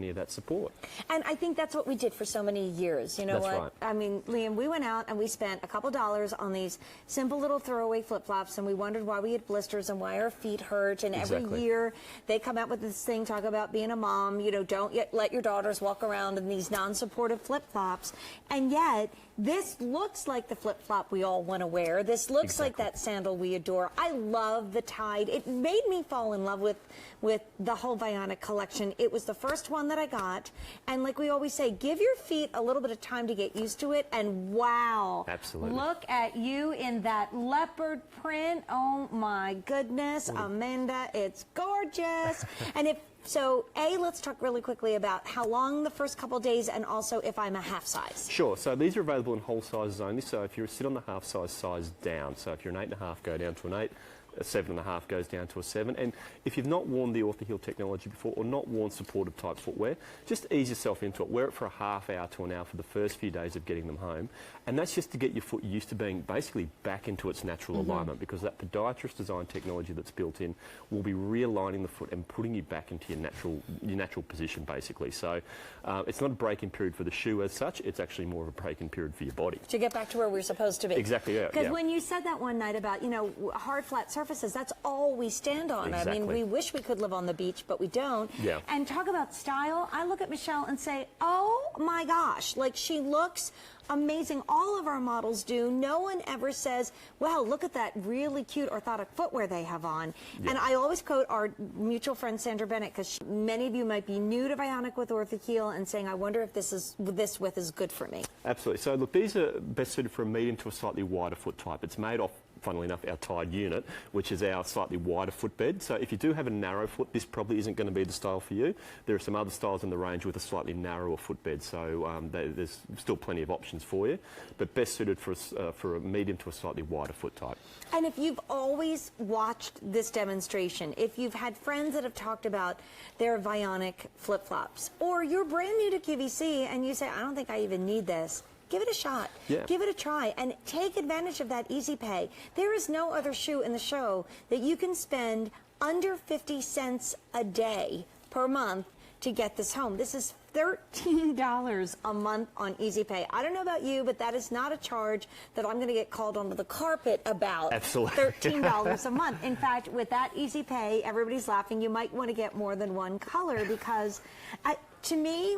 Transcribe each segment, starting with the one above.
any of that support. And I think that's what we did for so many years. You know That's what? right. I mean, Liam, we went out and we spent a couple $dollars on these simple little throwaway flip-flops, and we wondered why we had blisters and why our feet hurt. And every year they come out with this thing, talk about being a mom, you know, don't let your daughters walk around in these non-supportive flip-flops. And yet, this looks like the flip-flop we all want to wear. This looks like that sandal we adore. I love the Tide. It made me fall in love with the whole Vionic collection. It was the first one that I got. And like we always say, give your feet a little bit of time to get used to it. And wow. Absolutely. Look at you in that leopard print. Oh my goodness, Amanda, it's gorgeous. And so, let's talk really quickly about how long the first couple days, and also if I'm a half size. Sure. So these are available in whole sizes only. So if you sit on the half size down, so if you're an 8.5, go down to an 8. A 7.5 goes down to a 7. And if you've not worn the Ortho-Heel technology before, or not worn supportive type footwear, just ease yourself into it. Wear it for a half hour to an hour for the first few days of getting them home. And that's just to get your foot used to being basically back into its natural alignment, because that podiatrist design technology that's built in will be realigning the foot and putting you back into your natural position, basically. So it's not a break-in period for the shoe as such. It's actually more of a break-in period for your body. To get back to where we're supposed to be. Exactly, yeah. Because when you said that one night about, you know, hard, flat surfaces, that's all we stand on. Exactly. I mean, we wish we could live on the beach, but we don't. Yeah. And talk about style. I look at Michelle and say, oh my gosh, like she looks amazing. All of our models do. No one ever says, wow, look at that really cute orthotic footwear they have on. Yeah. And I always quote our mutual friend Sandra Bennett, because many of you might be new to Vionic with Ortho-Heel and saying, I wonder if this width is good for me. Absolutely. So look, these are best suited for a medium to a slightly wider foot type. It's made off, funnily enough, our Tide unit, which is our slightly wider footbed. So if you do have a narrow foot, this probably isn't going to be the style for you. There are some other styles in the range with a slightly narrower footbed, so there's still plenty of options for you, but best suited for a medium to a slightly wider foot type. And if you've always watched this demonstration, if you've had friends that have talked about their Vionic flip-flops, or you're brand new to QVC and you say, I don't think I even need this, give it a shot. Yeah. Give it a try and take advantage of that easy pay. There is no other shoe in the show that you can spend under 50 cents a day per month to get this home. This is $13 a month on Easy Pay. I don't know about you, but that is not a charge that I'm going to get called onto the carpet about. Absolutely. $13 a month. In fact, with that Easy Pay, everybody's laughing. You might want to get more than one color, because to me,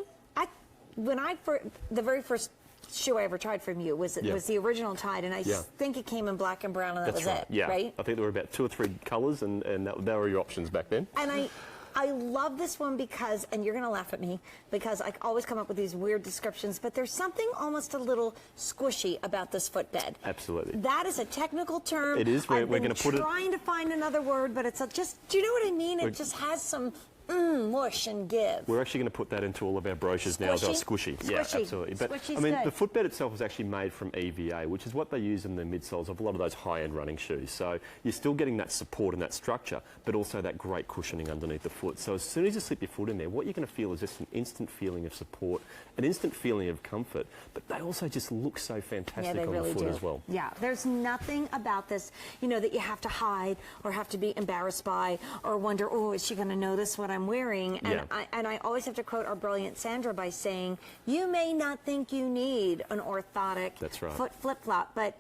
the very first shoe I ever tried from you was the original Tide, and I think it came in black and brown, and that was right. it. Yeah. Right? I think there were about 2 or 3 colours, and that were your options back then. And I love this one because, and you're going to laugh at me, because I always come up with these weird descriptions, but there's something almost a little squishy about this footbed. Absolutely. That is a technical term. It is. We're going to put it... trying to find another word, but it's just, do you know what I mean? It just has some mush and give. We're actually going to put that into all of our brochures now as our squishy. Yeah, absolutely. But I mean, the footbed itself is actually made from EVA, which is what they use in the midsoles of a lot of those high-end running shoes. So you're still getting that support and that structure, but also that great cushioning underneath the foot. So as soon as you slip your foot in there, what you're going to feel is just an instant feeling of support, an instant feeling of comfort, but they also just look so fantastic on the foot as well. Yeah, there's nothing about this, you know, that you have to hide or have to be embarrassed by or wonder, oh, is she going to notice what I'm wearing? And I always have to quote our brilliant Sandra by saying, you may not think you need an orthotic foot flip-flop, but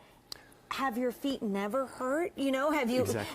have your feet never hurt? You know, have you... Exactly.